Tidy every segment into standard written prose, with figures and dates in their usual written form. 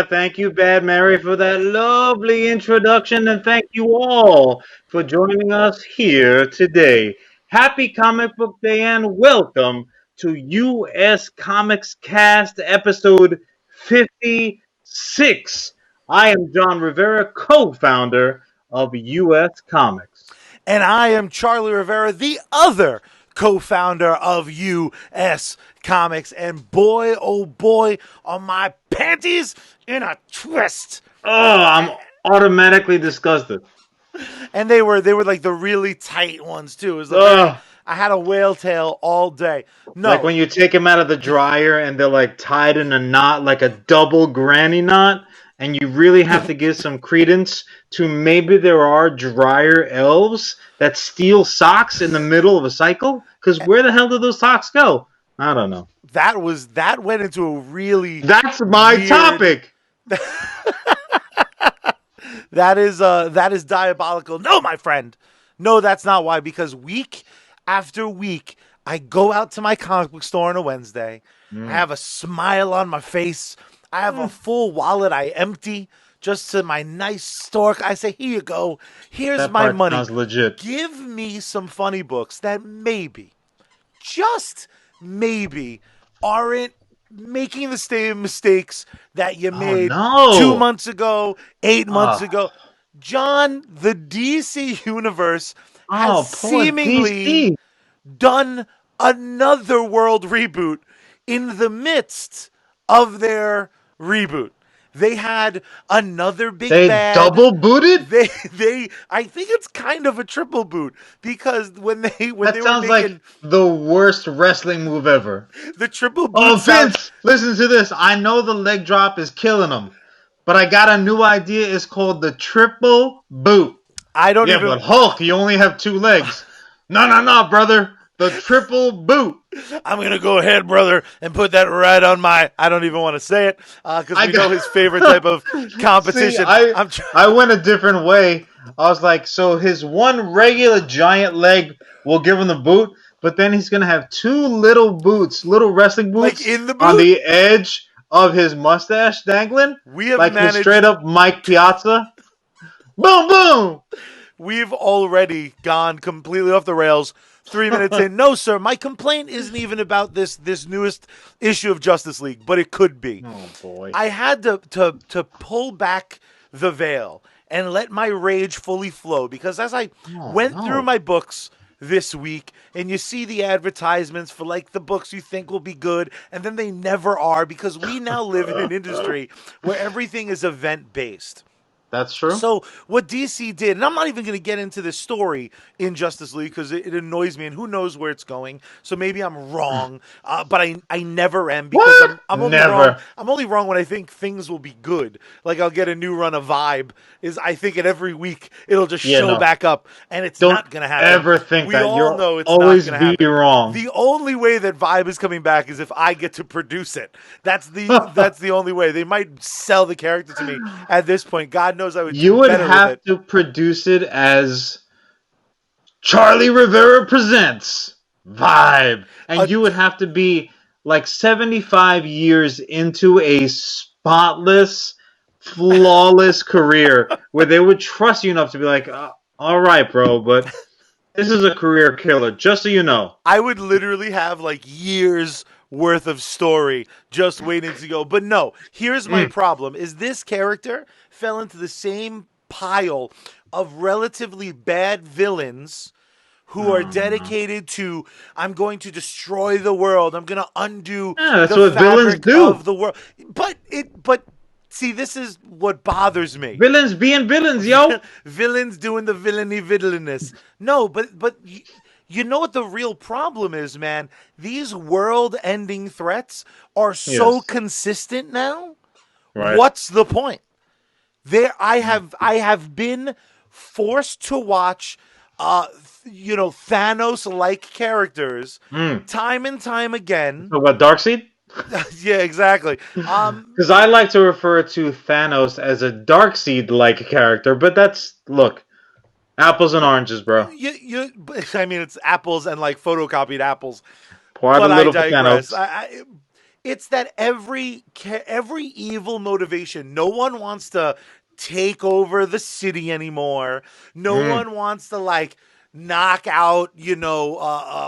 Thank you, Bad Mary, for that lovely introduction, and thank you all for joining us here today. Happy Comic Book Day and welcome to US Comics Cast episode 56. I am John Rivera, co-founder of US Comics. And I am Charlie Rivera, the other co-founder of US Comics. And boy, oh boy, are my panties in a twist. Oh, I'm automatically disgusted. And they were like the really tight ones too. It was Ugh. I had a whale tail all day. No, Like when you take them out of the dryer and they're like tied in a knot, like a double granny knot, and you really have to give some credence to maybe there are dryer elves that steal socks in the middle of a cycle? Because where the hell did those socks go? I don't know. that went into a really That's my weird, topic. That is diabolical. No, my friend. No, that's not why. Because week after week, I go out to my comic book store on a Wednesday. I have a smile on my face. I have a full wallet I empty just to my nice store. I say, here you go. Here's That my part money. sounds legit. Give me some funny books that maybe, just maybe, aren't making the same mistakes that you made no. 2 months ago, 8 months Ah. ago. John, the DC universe has Oh, poor seemingly DC. done another world reboot in the midst of their reboot. They had another big They bad. double booted? I think it's kind of a triple boot because when That they were sounds making like the worst wrestling move ever. the triple boot, Oh, sound- Vince, listen to this. I know the leg drop is killing him, but I got a new idea. It's called the triple boot. I don't Yeah, even. but Hulk, you only have two legs. No, brother. The triple boot. I'm gonna go ahead, brother, and put that right on my. I don't even want to say it because we know his favorite type of competition. See, I'm I went a different way. I was like, so his one regular giant leg will give him the boot, but then he's going to have two little boots, little wrestling boots Like in the on boot? the edge of his mustache dangling. We have like his managed- straight up Mike Piazza. Boom, boom. We've already gone completely off the rails. 3 minutes in. No, sir. My complaint isn't even about this newest issue of Justice League, but it could be. Oh, boy. I had to pull back the veil and let my rage fully flow because as I went through my books this week and you see the advertisements for like the books you think will be good and then they never are because we now live in an industry where everything is event based. That's true. So what DC did, and I'm not even going to get into this story in Justice League because it annoys me, and who knows where it's going. So maybe I'm wrong, but I never am because What? I'm only Never. wrong. I'm only wrong when I think things will be good. Like I'll get a new run of Vibe. I think it every week it'll just show back up, and it's Don't not going to happen. ever think we that. all You'll know it's always not going to be happen. wrong. The only way that Vibe is coming back is if I get to produce it. That's the only way. They might sell the character to me at this point. God knows I would. You do would better with have it. to produce it as Charlie Rivera presents Vibe. And you would have to be like 75 years into a spotless, flawless career where they would trust you enough to be like, all right, bro, but this is a career killer, just so you know. I would literally have like years worth of story just waiting to go. But no, here's my problem is this character fell into the same pile of relatively bad villains who are dedicated to I'm going to destroy the world. I'm going to undo that's the what villains fabric do. of the world. But see, this is what bothers me. Villains being villains, yo. Villains doing the villainess. No, but you know what the real problem is, man? These world-ending threats are so Yes. consistent now. Right. What's the point? I have been forced to watch Thanos-like characters time and time again. So what, Darkseid? Yeah, exactly. Because I like to refer to Thanos as a Darkseid-like character, but look, apples and oranges, bro. I mean, it's apples and like photocopied apples. Pour out But a I little for digress. Thanos. It's that every evil motivation. No one wants to take over the city anymore. No one wants to like knock out,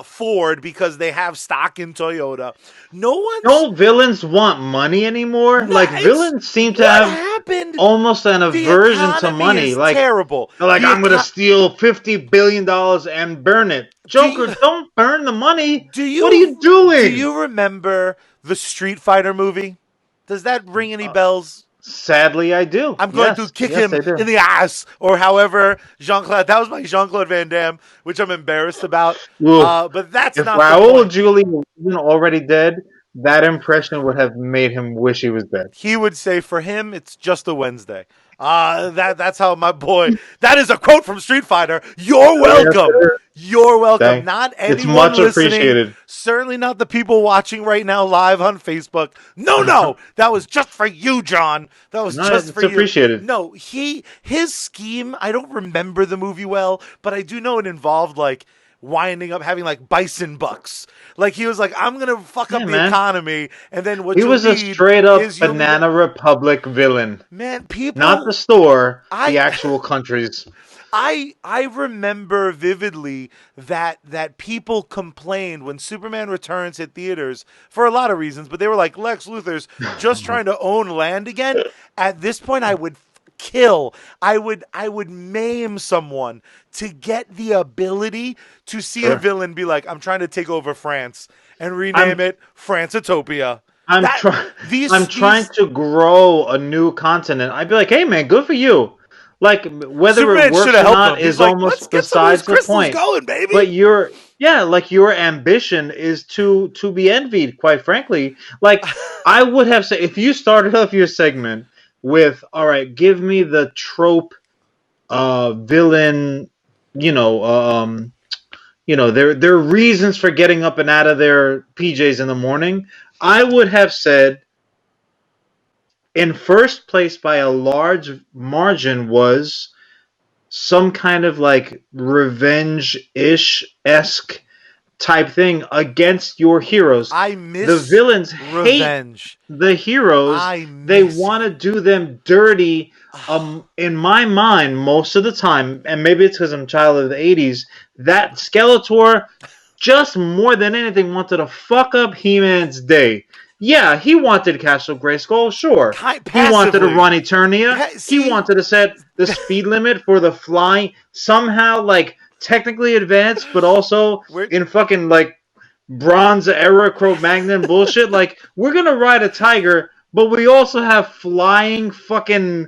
Ford because they have stock in Toyota. No one's Don't villains want money anymore? Like it's villains seem to what have happened. almost an The aversion to economy money. is Like terrible. they're like, I'm gonna steal $50 billion and burn it. Do you Joker, don't burn the money. do What are you you do doing? you remember the Street Fighter movie? Does that ring any bells? Sadly, I do. I'm going to Yes, kick yes, him I do. in the ass, or however Jean-Claude. That was my Jean-Claude Van Damme, which I'm embarrassed about. Oof. But that's If not the Raul point. Julia wasn't already dead, that impression would have made him wish he was dead. He would say, for him, it's just a Wednesday. That's how my boy. That is a quote from Street Fighter. You're Yes, welcome. sir. You're welcome. Thank. Not It's anyone much listening. appreciated. Certainly not the people watching right now live on Facebook. No, no, that was just for you, John. That was No, just it's for you. appreciated. No, his scheme. I don't remember the movie well, but I do know it involved like winding up having like bison bucks. Like he was like, I'm gonna fuck up Yeah, the man. economy, and then what He you'll was a need straight up is you'll need Banana Republic villain. man, Not the people. store, I the actual countries. I remember vividly that people complained when Superman Returns hit theaters for a lot of reasons, but they were like Lex Luthor's just trying to own land again. At this point, I would kill. I would maim someone to get the ability to see a Sure. villain be like, I'm trying to take over France and rename I'm it Francetopia. I'm That trying I'm trying these to grow a new continent. I'd be like, hey man, good for you. Like whether it Superman should works have or helped not them. He's is like, let's almost get some of these besides the crystals point. going, baby. But your ambition is to be envied, quite frankly. Like I would have said if you started off your segment with, all right, give me the trope villain, you know, their reasons for getting up and out of their PJs in the morning, I would have said in first place by a large margin was some kind of like revenge-ish esque type thing against your heroes. I The miss villains hate revenge. the heroes. I They miss want to do them dirty. In my mind, most of the time, and maybe it's because I'm a child of the '80s, that Skeletor just more than anything wanted to fuck up He-Man's day. Yeah, he wanted Castle Grayskull, sure. He wanted to passively. run Eternia. He See, wanted to set the speed limit for the flying somehow, like technically advanced, but also We're- in fucking like Bronze Era Cro-Magnon bullshit. Like we're gonna ride a tiger, but we also have flying fucking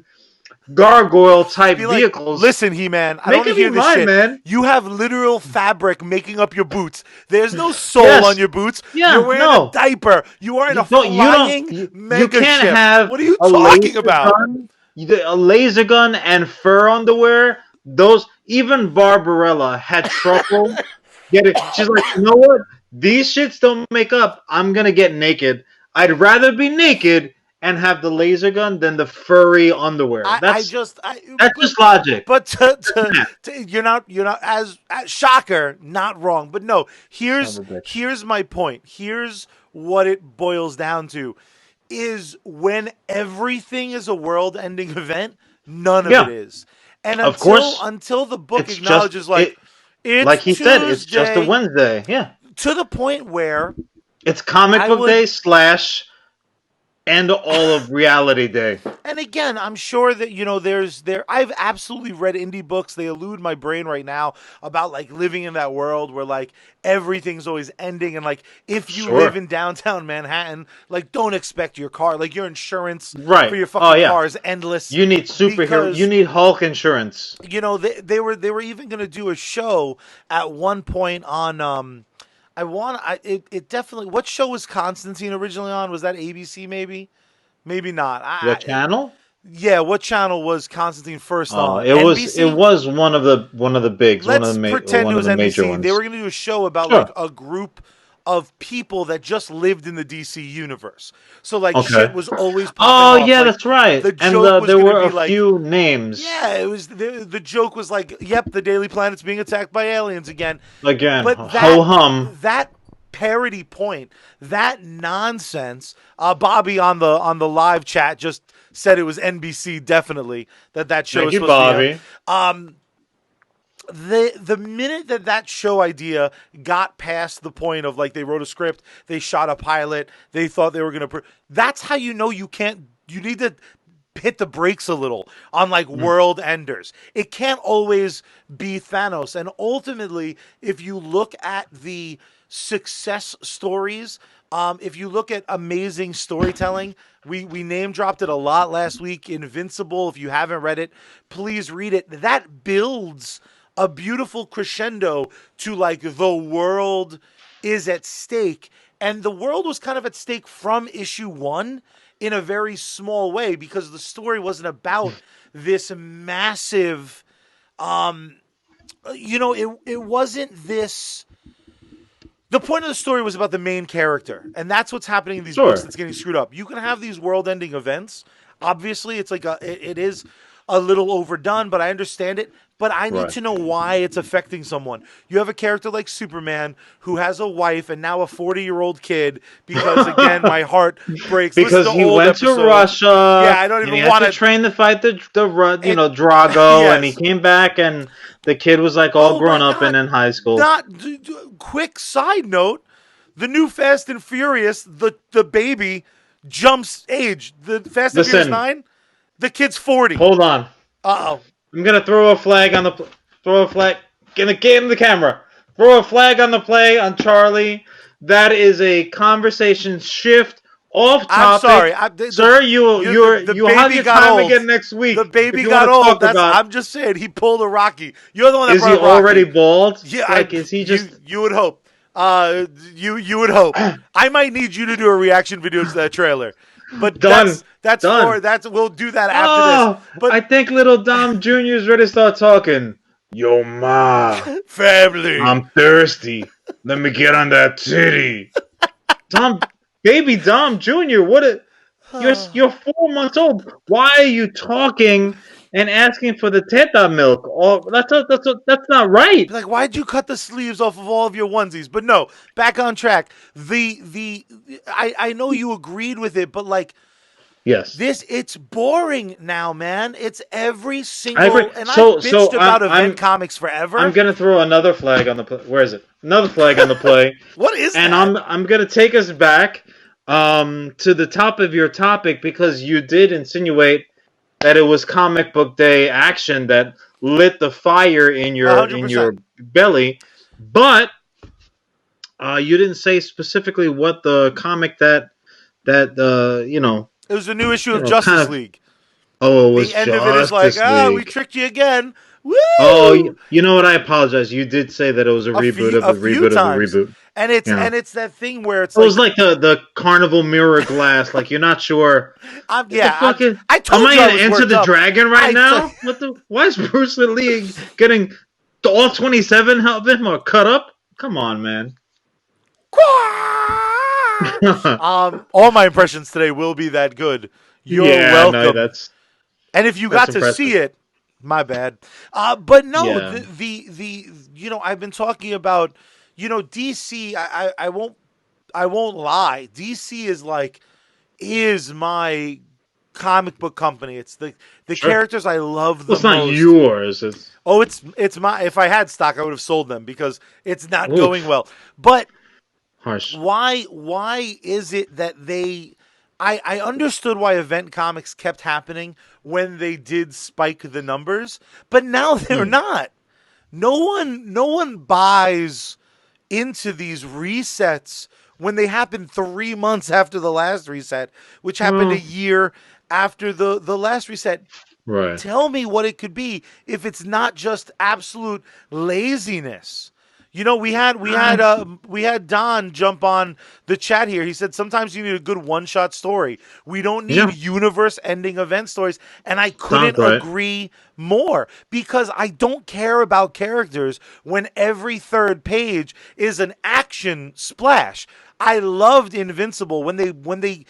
gargoyle type be like, vehicles. listen, He-Man, I don't Make want to up hear your this mind, shit. man. You have literal fabric making up your boots. There's no soul Yes. on your boots. Yeah, You're wearing no. a diaper. You are in a You flying don't. You mega can't ship. have What are you a talking laser about? gun. A laser gun and fur underwear. Those even Barbarella had trouble getting. She's like, you know what? These shits don't make up. I'm gonna get naked. I'd rather be naked and have the laser gun than the furry underwear. That's just logic. But you're not as shocker, not wrong. But no, Son of a bitch. here's my point. Here's what it boils down to: is when everything is a world-ending event, none of Yeah. it is. And Of course, until the book it's acknowledges, just like it's like he said, it's just a Tuesday, Wednesday. Yeah, to the point where it's comic I book would- day / and all of reality day. And again, I'm sure that I've absolutely read indie books. They elude my brain right now about like living in that world where like everything's always ending, and like if you Sure. live in downtown Manhattan, like don't expect your car, like your insurance Right. for your fucking Oh, yeah. car is endless. You need superhero. Because- You need Hulk insurance. They were even going to do a show at one point on it definitely. What show was Constantine originally on? Was that ABC? Maybe not. What channel? Yeah, what channel was Constantine first on? It NBC? was one of the bigs. Let's one of the pretend one it of was the major NBC. ones. They were going to do a show about Sure. like a group of people that just lived in the DC universe. So like Okay. shit was always Oh popping off. yeah, Like, that's right. the And joke was there gonna were be a like- few names. Yeah, it was the joke was like, yep, the Daily Planet's being attacked by aliens again. Again, But ho hum. that parody point, that nonsense. Bobby on the live chat just said it was NBC, definitely, that show Thank is you, supposed to be Bobby. the minute that show idea got past the point of like they wrote a script, they shot a pilot, they thought they were gonna. That's how you know you can't. You need to hit the brakes a little on like world enders. It can't always be Thanos. And ultimately, if you look at the success stories, if you look at amazing storytelling, we name dropped it a lot last week. Invincible. If you haven't read it, please read it. That builds a beautiful crescendo to like the world is at stake. And the world was kind of at stake from issue 1 in a very small way because the story wasn't about this massive it wasn't this. The point of the story was about the main character, and that's what's happening in these books that's getting screwed up. You can have these world-ending events. Obviously, it's like it is a little overdone, but I understand it. But I need to know why it's affecting someone. You have a character like Superman who has a wife and now a 40-year-old kid because, again, my heart breaks. Because he went to Russia. Yeah, I don't even want to train to fight the Drago, Yes. and he came back, and the kid was like all grown up and in high school. Quick side note: the new Fast and Furious, the baby jumps age. The Fast and Furious 9, the kid's 40. Hold on. Uh-oh. I'm gonna throw a flag on the Gonna get in the camera. Throw a flag on the play on Charlie. That is a conversation shift off topic. I'm sorry, sir. You'll have your time again next week. The baby got old. I'm just saying he pulled a Rocky. You're the one that is brought he already Rocky. bald? Yeah, is he just? You would hope. You would hope. I might need you to do a reaction video to that trailer. But done. We'll do that after this. But I think little Dom Jr. is ready to start talking. Yo, ma. Family. I'm thirsty. Let me get on that titty. Baby Dom Jr. You're 4 months old. Why are you talking and asking for the teta milk? That's not right. Like, why'd you cut the sleeves off of all of your onesies? But no, back on track. I know you agreed with it, but like, yes, it's boring now, man. It's every single. I agree. And I bitched about event comics forever. I'm gonna throw another flag on the play. Where is it? Another flag on the play. What is and that? And I'm gonna take us back to the top of your topic because you did insinuate that it was comic book day action that lit the fire in your 100%. in your belly, but you didn't say specifically what the comic that It was a new issue of Justice League. Oh, it was the end of it is like, we tricked you again. Woo! Oh, you know what? I apologize. You did say that it was a reboot of a reboot of a reboot. And it's that thing where it was like the Carnival Mirror Glass. Like you're not sure. I told you am I going to enter the dragon right now? Why is Bruce Lee getting all 27 help him or cut up? Come on, man. All my impressions today will be that good. You're welcome. No, and if you got to see it, my bad. But no, I've been talking about, DC. I won't lie. DC is my comic book company. It's the characters I love the most. It's not yours. It's my. If I had stock, I would have sold them because it's not going well. But harsh. Why is it that they? I understood why event comics kept happening when they did spike the numbers, but now they're not. No one buys into these resets when they happen 3 months after the last reset, which happened a year after the last reset. Right. Tell me what it could be if it's not just absolute laziness. We had Don jump on the chat here. He said sometimes you need a good one-shot story. We don't need universe-ending event stories, and I couldn't agree more because I don't care about characters when every third page is an action splash. I loved Invincible when the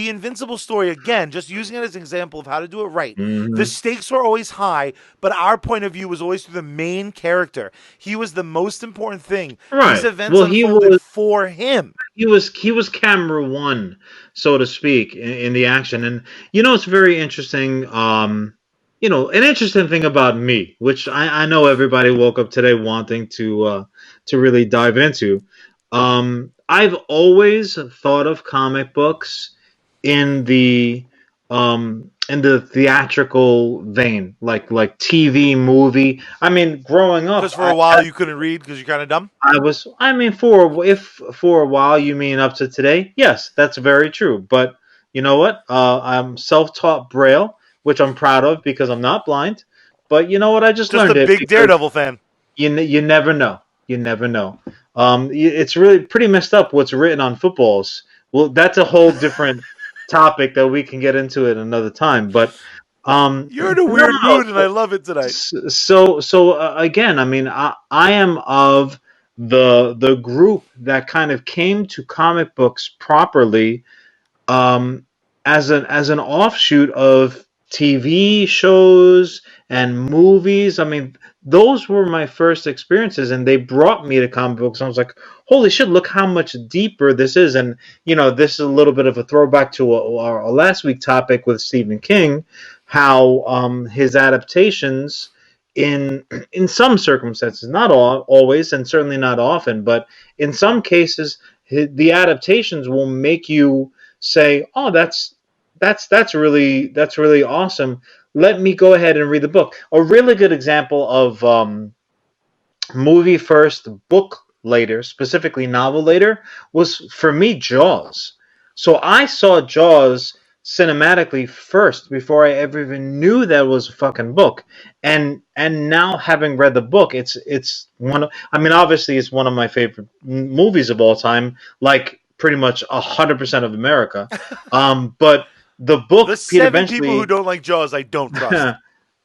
Invincible story, again, just using it as an example of how to do it right. The Hmm. stakes were always high, but our point of view was always through the main character. He was the most important thing. These Right. events Well, unfolded for him. he was camera one, so to speak, in the action. And it's very interesting. An interesting thing about me, which I know everybody woke up today wanting to really dive into. I've always thought of comic books in the theatrical vein, like TV, movie. I mean, growing Because up, for a while you couldn't read because you're kind of dumb. I mean, for a while you mean up to today, yes, that's very true. But you know what? I'm self-taught Braille, which I'm proud of because I'm not blind. But you know what? I just Just a learned it big because Daredevil fan. you never know. You never know. It's really pretty messed up what's written on footballs. Well, that's a whole different topic that we can get into at another time. But You're in a no, weird no. mood, and I love it tonight. So again, I mean, I am of the group that kind of came to comic books properly, um, as an offshoot of TV shows and movies. I mean, those were my first experiences, and they brought me to comic books. I was like, "Holy shit! Look how much deeper this is." And this is a little bit of a throwback to our last week topic with Stephen King, how his adaptations in some circumstances, not always, and certainly not often, but in some cases, the adaptations will make you say, "Oh, that's really awesome. Let me go ahead and read the book." A really good example of movie first, book later, specifically novel later, was for me Jaws. So I saw Jaws cinematically first before I ever even knew that was a fucking book. And now having read the book, it's one of, I mean, obviously it's one of my favorite movies of all time, like pretty much 100% of America. But the The book, Pete, 7 people who eventually don't like Jaws, I don't trust.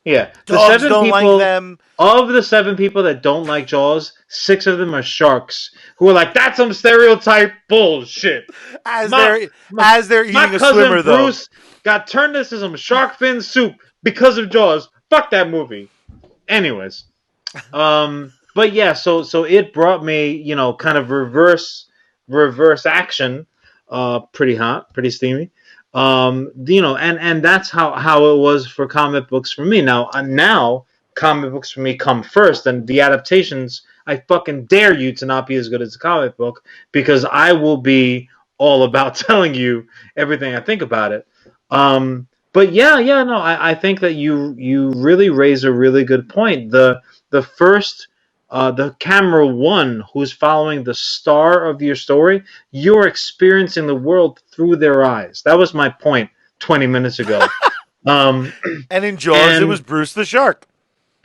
yeah, the Dogs seven don't like people them. of the 7 people that don't like Jaws, 6 of them are sharks who are like, "That's some stereotype bullshit." As My they're my, as they're my eating a cousin swimmer, though. Bruce got turned into some shark fin soup because of Jaws. Fuck that movie. Anyways, but yeah, so it brought me, kind of reverse action, pretty hot, pretty steamy. And that's how it was for comic books for me. Now comic books for me come first, and the adaptations, I fucking dare you to not be as good as a comic book, because I will be all about telling you everything I think about it. But yeah, no, I think that you really raise a really good point. The first the camera one who's following the star of your story, you're experiencing the world through their eyes. That was my point 20 minutes ago. Um, And in Jaws, it was and Bruce the shark.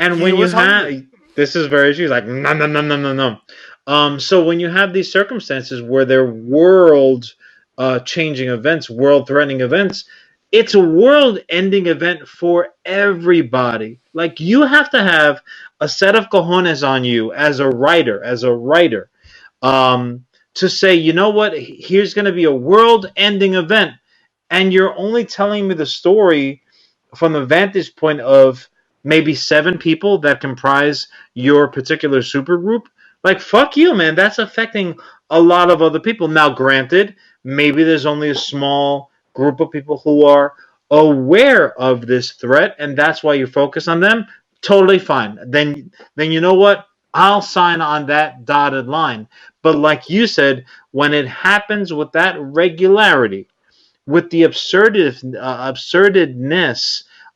and He when you was hungry. have, this is very true. He's like, no, no, no, no, no, no. So when you have these circumstances where they're world changing events, world threatening events, it's a world ending event for everybody. Like, you have to have a set of cojones on you as a writer, to say, you know what, here's going to be a world ending event, and you're only telling me the story from the vantage point of maybe 7 people that comprise your particular supergroup. Like, fuck you, man. That's affecting a lot of other people. Now, granted, maybe there's only a small group of people who are aware of this threat, and that's why you focus on them. Totally fine. Then you know what? I'll sign on that dotted line. But like you said, when it happens with that regularity, with the absurdness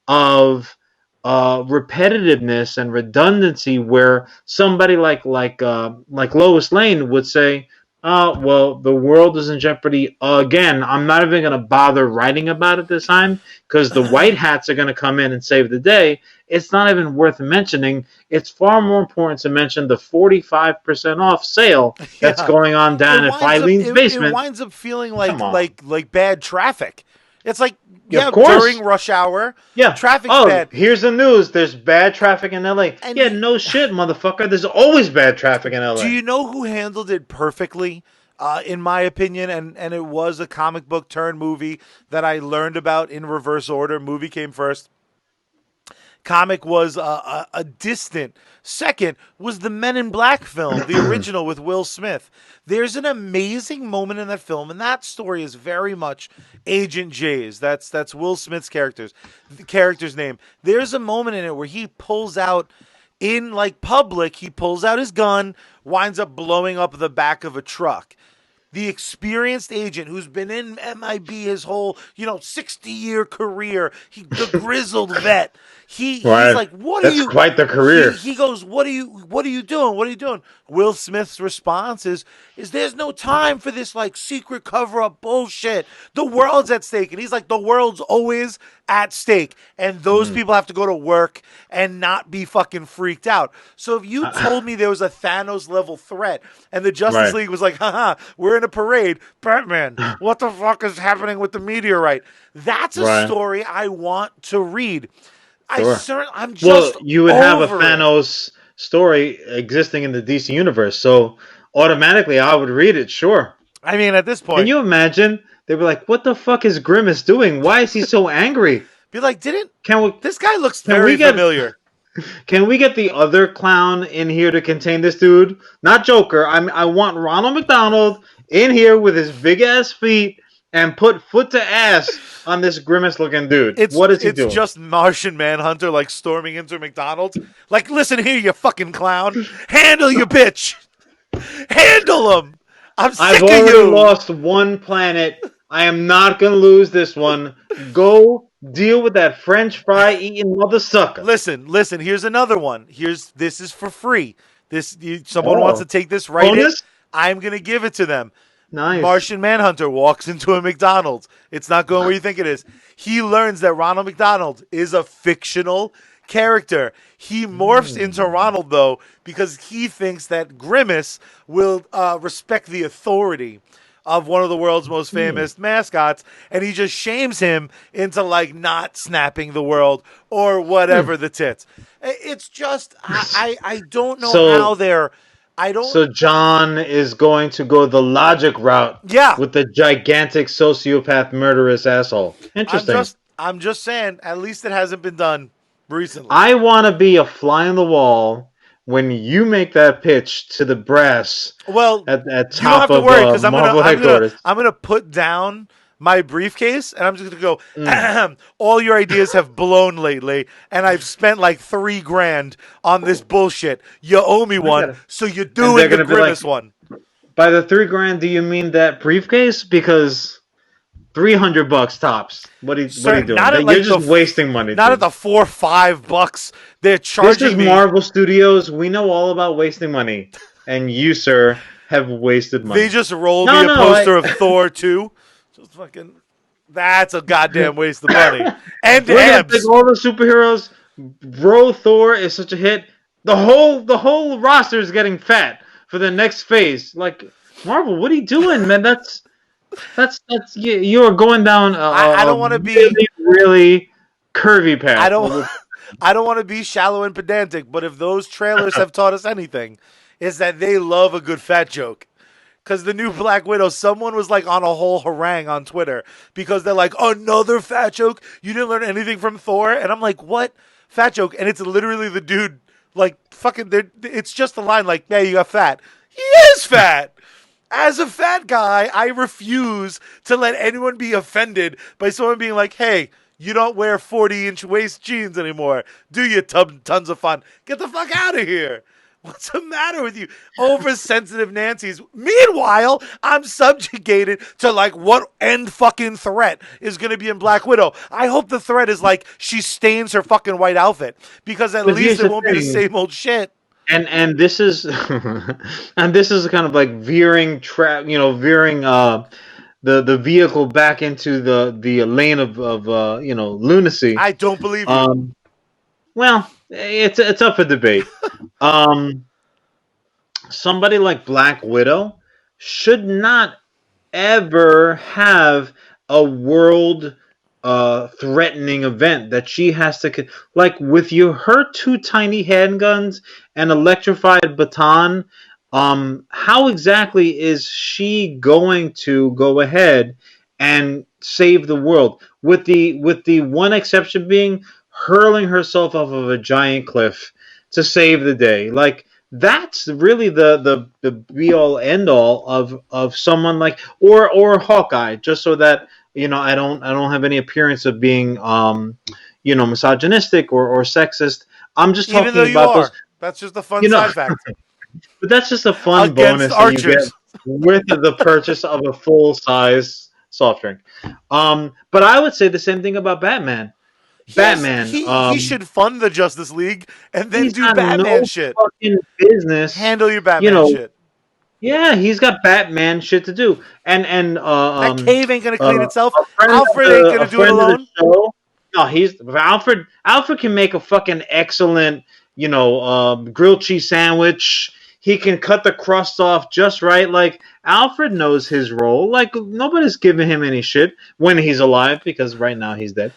of repetitiveness and redundancy, where somebody like Lois Lane would say, well, the world is in jeopardy again. I'm not even going to bother writing about it this time because the white hats are going to come in and save the day." It's not even worth mentioning. It's far more important to mention the 45% off sale that's Yeah. going on It down at winds up Filene's it basement. winds up feeling Come like on. bad traffic. It's like, Yeah, of yeah, during course. rush hour, Yeah. traffic's Oh, bad. here's the news. There's bad traffic in LA. And Yeah, no shit, motherfucker. There's always bad traffic in do LA. you know who handled it perfectly? in my opinion, and it was a comic book turned movie that I learned about in reverse order. Movie came first. Comic was a distant second. Was the Men in Black film, the original with Will Smith. There's an amazing moment in that film, and that story is very much Agent J's. That's Will Smith's the character's name. There's a moment in it where he pulls out in like public, he pulls out his gun, winds up blowing up the back of a truck. The experienced agent who's been in MIB his whole, 60-year career, the grizzled vet. He's Right. like, what are That's you? quite the career. He goes, what are you doing? What are you doing? Will Smith's response is there's no time for this like secret cover up bullshit. The world's at stake, and he's like, the world's always at stake, and those people have to go to work and not be fucking freaked out. So if you told me there was a Thanos level threat, and the Justice Right. League was like, haha, we're in a parade, Batman, what the fuck is happening with the meteorite? That's a Right. story I want to read. Sure. I'm just You would have a over it. Thanos story existing in the DC universe, so automatically I would read it. Sure. I mean, at this point, Can you imagine? They'd be like, "What the fuck is Grimace doing? Why is he so angry?" be like, Can this guy looks can very we get- familiar. we get the other clown in here to contain this dude? Not Joker. I want Ronald McDonald in here with his big ass feet and put foot to ass on this Grimace looking dude. What is he doing? It's just Martian Manhunter like storming into McDonald's. Like, listen here, you fucking clown. Handle your bitch. Handle him. I'm sick I've of already you. lost one planet. I am not gonna lose this one. Go deal with that French fry eating mother sucker. Listen. Here's another one. This is for free. Someone Oh. wants to take this right in. Bonus? I'm gonna give it to them. Nice. Martian Manhunter walks into a McDonald's. It's not going where you think it is. He learns that Ronald McDonald is a fictional character. He morphs into Ronald, though, because he thinks that Grimace will respect the authority of one of the world's most famous mascots, and he just shames him into like not snapping the world or whatever the tits. It's just I don't know how they're. So John is going to go the logic route. Yeah. With the gigantic sociopath murderous asshole. Interesting. I'm just saying, at least it hasn't been done recently. I want to be a fly on the wall when you make that pitch to the brass. Well, at you don't top have to of worry because Marvel headquarters. I'm gonna put down my briefcase and I'm just gonna go. All your ideas have blown lately, and I've spent like $3,000 on this bullshit. You owe me one, so you're doing the Grimace one. By the $3,000, do you mean that briefcase? Because $300 tops. What are you doing? You're just wasting money. Not at the $4 or $5 they're charging me. This is Marvel Studios. We know all about wasting money, and you, sir, have wasted money. They just rolled me a poster of Thor 2. Just fucking. That's a goddamn waste of money. And abs. All the superheroes. Bro, Thor is such a hit. The whole roster is getting fat for the next phase. Like, Marvel, what are you doing, man? That's you are going down. I don't want to be really, really curvy path. I don't want to be shallow and pedantic, but if those trailers have taught us anything, is that they love a good fat joke. Because the new Black Widow, someone was like on a whole harangue on Twitter because they're like, another fat joke? You didn't learn anything from Thor? And I'm like, what fat joke? And it's literally the dude, like, fucking, it's just a line like, yeah, you got fat. He is fat. As a fat guy, I refuse to let anyone be offended by someone being like, hey, you don't wear 40-inch waist jeans anymore, do you, tons of fun? Get the fuck out of here. What's the matter with you? Oversensitive Nancy's. Meanwhile, I'm subjugated to like what end fucking threat is going to be in Black Widow. I hope the threat is like she stains her fucking white outfit because at least it won't be the same old shit. And this is and this is kind of like veering the vehicle back into the lane of lunacy. I don't believe you. Well, it's up for debate. Somebody like Black Widow should not ever have a world threatening event that she has to like with her two tiny handguns and electrified baton. how exactly is she going to go ahead and save the world? With the one exception being hurling herself off of a giant cliff to save the day. Like that's really the be all end all of someone like or Hawkeye, just so that I don't have any appearance of being misogynistic or sexist. I'm just Even though talking you about those, are. That's just a fun you know, side fact. but that's just a fun Against bonus that you get archers. with the purchase of a full size soft drink. But I would say the same thing about Batman. Batman, He should fund the Justice League and then he's do got Batman no shit. fucking business, Handle your you Batman know. shit. Yeah, he's got Batman shit to do, and That cave ain't gonna clean itself. a friend of Alfred ain't the gonna a do it friend of the alone. show. No, he's Alfred. Alfred can make a fucking excellent, grilled cheese sandwich. He can cut the crust off just right. Like Alfred knows his role. Like nobody's giving him any shit when he's alive because right now he's dead.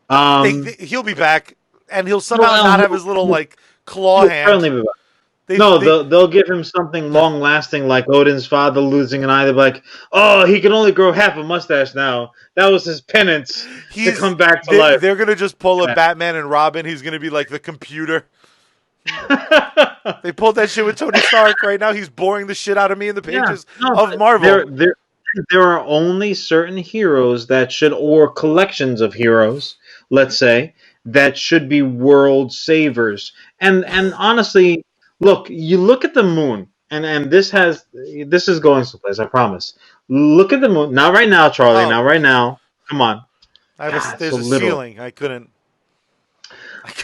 He'll be back, and he'll somehow Well, not have his little like claw he'll hand. certainly be back. They No, they they'll give him something long lasting like Odin's father losing an eye. They're like, oh, he can only grow half a mustache now. That was his penance to come back to life. they're gonna just pull a Batman and Robin. He's gonna be like the computer. They pulled that shit with Tony Stark. Right now, he's boring the shit out of me in the pages of Marvel. There are only certain heroes that should, or collections of heroes, let's say, that should be world savers. And honestly, you look at the moon, and this is going someplace, I promise. Look at the moon. Not right now, Charlie. Oh. Not right now. Come on. There's so a little. ceiling. I couldn't.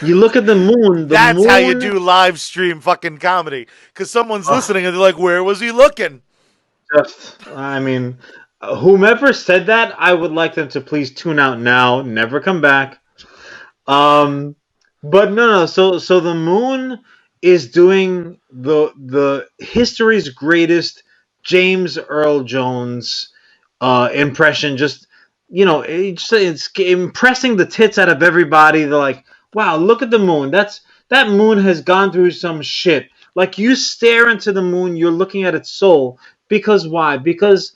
You look at the moon. That's how you do live stream fucking comedy. Because someone's listening and they're like, "Where was he looking?" I mean, whomever said that, I would like them to please tune out now, never come back. But no. So the moon is doing the history's greatest James Earl Jones impression. Just it's impressing the tits out of everybody. They're like, wow, look at the moon. That moon has gone through some shit. Like you stare into the moon, you're looking at its soul. Because why? Because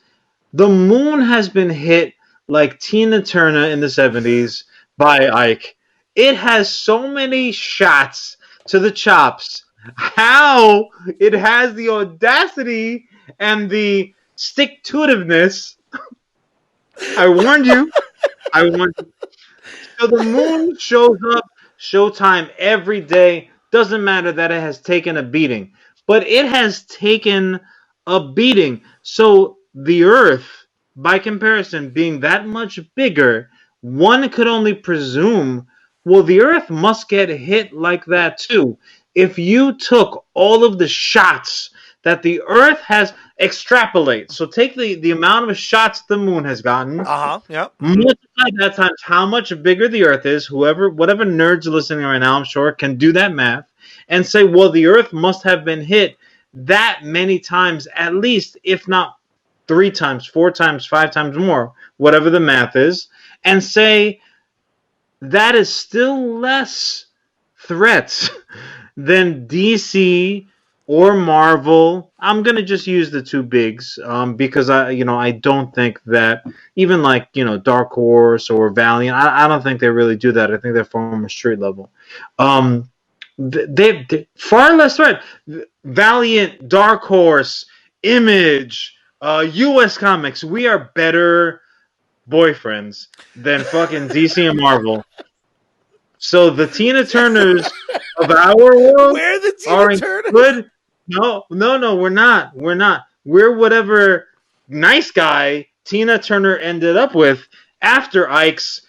the moon has been hit like Tina Turner in the 70s by Ike. It has so many shots to the chops. How it has the audacity and the stick-to-itiveness. I warned you. So the moon shows up, Showtime every day. Doesn't matter that it has taken a beating. But it has taken a beating. So the Earth, by comparison, being that much bigger, one could only presume, well, the Earth must get hit like that too. If you took all of the shots that the Earth has, extrapolate. So take the amount of shots the moon has gotten, Yep. multiply that times how much bigger the Earth is. Whatever nerds listening right now, I'm sure, can do that math and say, well, the Earth must have been hit that many times at least, if not 3 times, 4 times, 5 times more, whatever the math is, and say that is still less threats than DC or Marvel. I'm gonna just use the two bigs because I don't think that even like Dark Horse or Valiant, I don't think they really do that. I think they're far more street level. They far less threat. Valiant, Dark Horse, Image, US Comics. We are better boyfriends than fucking DC and Marvel. So the Tina Turners of our world Where the are Tina Turners? good. No, we're not. We're whatever nice guy Tina Turner ended up with after Ike's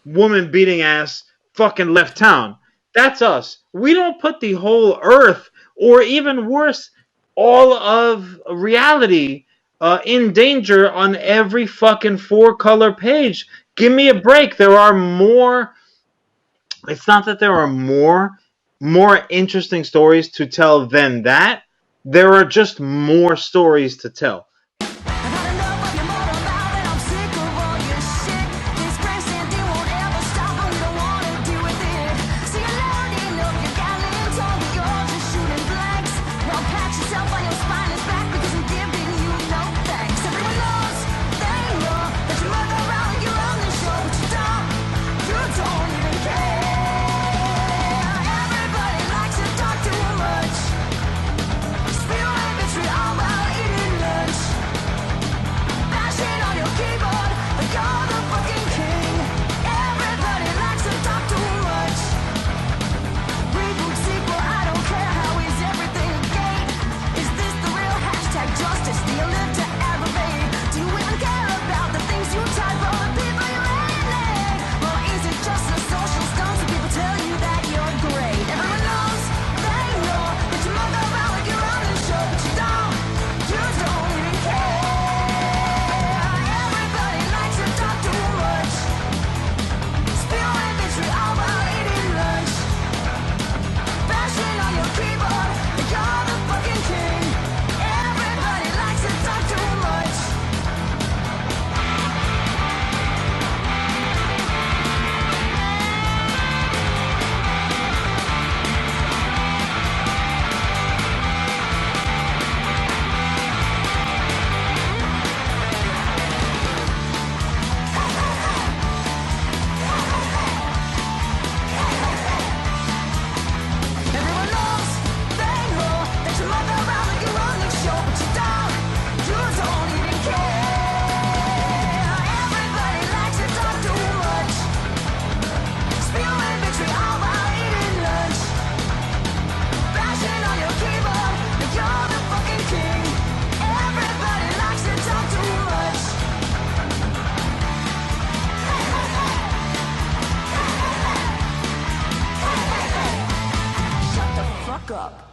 woman beating ass fucking left town. That's us. We don't put the whole Earth, or even worse, all of reality in danger on every fucking 4-color page. Give me a break. There are more. It's not that there are more interesting stories to tell than that. There are just more stories to tell. fuck up.